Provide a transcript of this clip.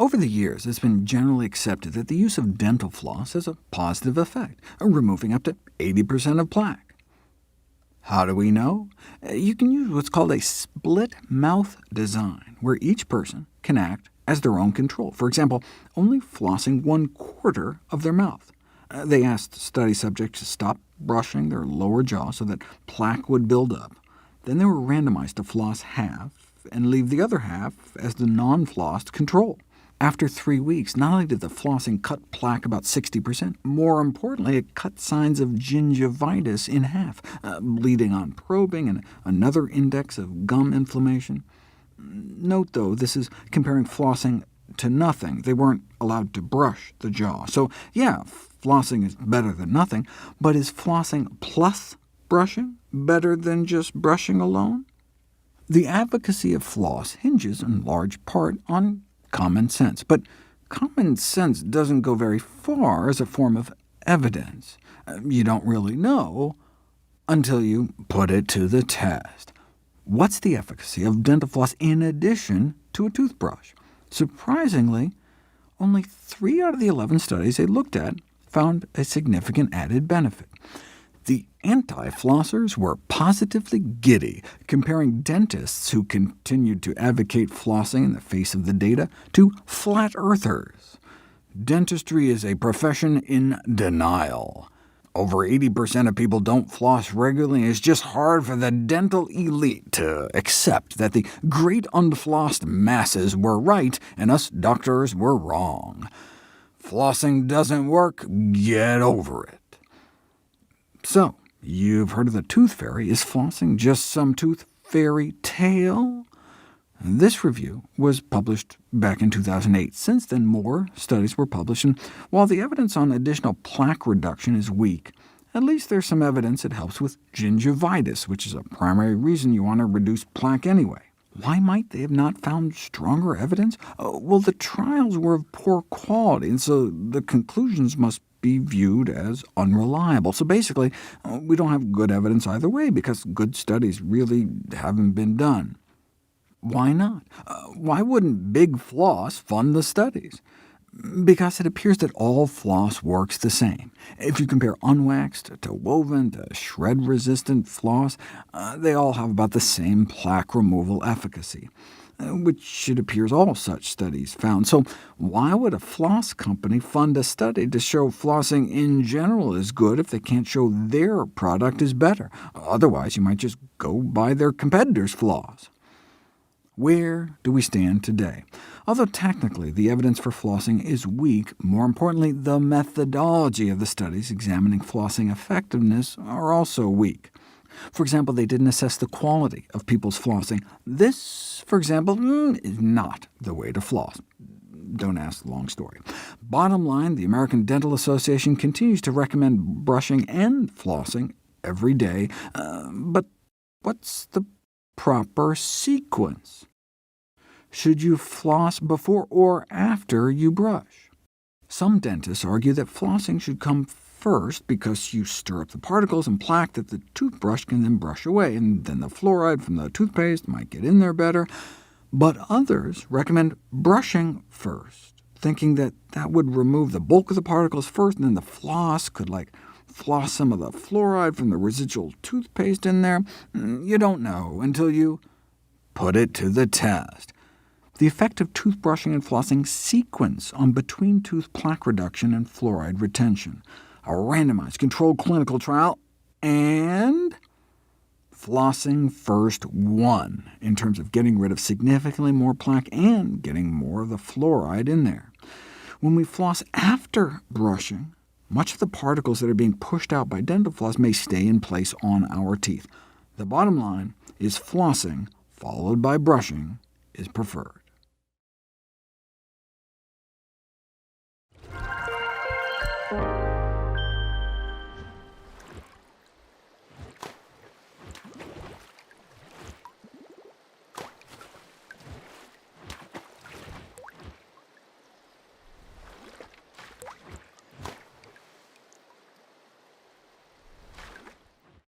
Over the years, it's been generally accepted that the use of dental floss has a positive effect, removing up to 80% of plaque. How do we know? You can use what's called a split mouth design, where each person can act as their own control. For example, only flossing 1/4 of their mouth. They asked study subjects to stop brushing their lower jaw so that plaque would build up. Then they were randomized to floss half and leave the other half as the non-flossed control. After 3 weeks, not only did the flossing cut plaque about 60%, more importantly, it cut signs of gingivitis in half, bleeding on probing, and another index of gum inflammation. Note, though, this is comparing flossing to nothing. They weren't allowed to brush the jaw. So yeah, flossing is better than nothing, but is flossing plus brushing better than just brushing alone? The advocacy of floss hinges in large part on common sense, but common sense doesn't go very far as a form of evidence. You don't really know until you put it to the test. What's the efficacy of dental floss in addition to a toothbrush? Surprisingly, only 3 out of the 11 studies they looked at found a significant added benefit. The anti-flossers were positively giddy, comparing dentists who continued to advocate flossing in the face of the data to flat-earthers. Dentistry is a profession in denial. Over 80% of people don't floss regularly, and it's just hard for the dental elite to accept that the great unflossed masses were right and us doctors were wrong. Flossing doesn't work, get over it. So, you've heard of the tooth fairy. Is flossing just some tooth fairy tale? This review was published back in 2008. Since then, more studies were published, and while the evidence on additional plaque reduction is weak, at least there's some evidence it helps with gingivitis, which is a primary reason you want to reduce plaque anyway. Why might they have not found stronger evidence? Well, the trials were of poor quality, and so the conclusions must be viewed as unreliable. So basically, we don't have good evidence either way, because good studies really haven't been done. Why not? Why wouldn't Big Floss fund the studies? Because it appears that all floss works the same. If you compare unwaxed to woven to shred-resistant floss, they all have about the same plaque removal efficacy, which it appears all such studies found. So why would a floss company fund a study to show flossing in general is good if they can't show their product is better? Otherwise, you might just go buy their competitor's floss. Where do we stand today? Although technically the evidence for flossing is weak, more importantly, the methodology of the studies examining flossing effectiveness are also weak. For example, they didn't assess the quality of people's flossing. This, for example, is not the way to floss. Don't ask the long story. Bottom line, the American Dental Association continues to recommend brushing and flossing every day, but what's the proper sequence? Should you floss before or after you brush? Some dentists argue that flossing should come first because you stir up the particles and plaque that the toothbrush can then brush away, and then the fluoride from the toothpaste might get in there better. But others recommend brushing first, thinking that that would remove the bulk of the particles first, and then the floss could floss some of the fluoride from the residual toothpaste in there. You don't know until you put it to the test. The effect of toothbrushing and flossing sequence on between-tooth plaque reduction and fluoride retention, a randomized controlled clinical trial, and flossing first won in terms of getting rid of significantly more plaque and getting more of the fluoride in there. When we floss after brushing, much of the particles that are being pushed out by dental floss may stay in place on our teeth. The bottom line is flossing, followed by brushing, is preferred.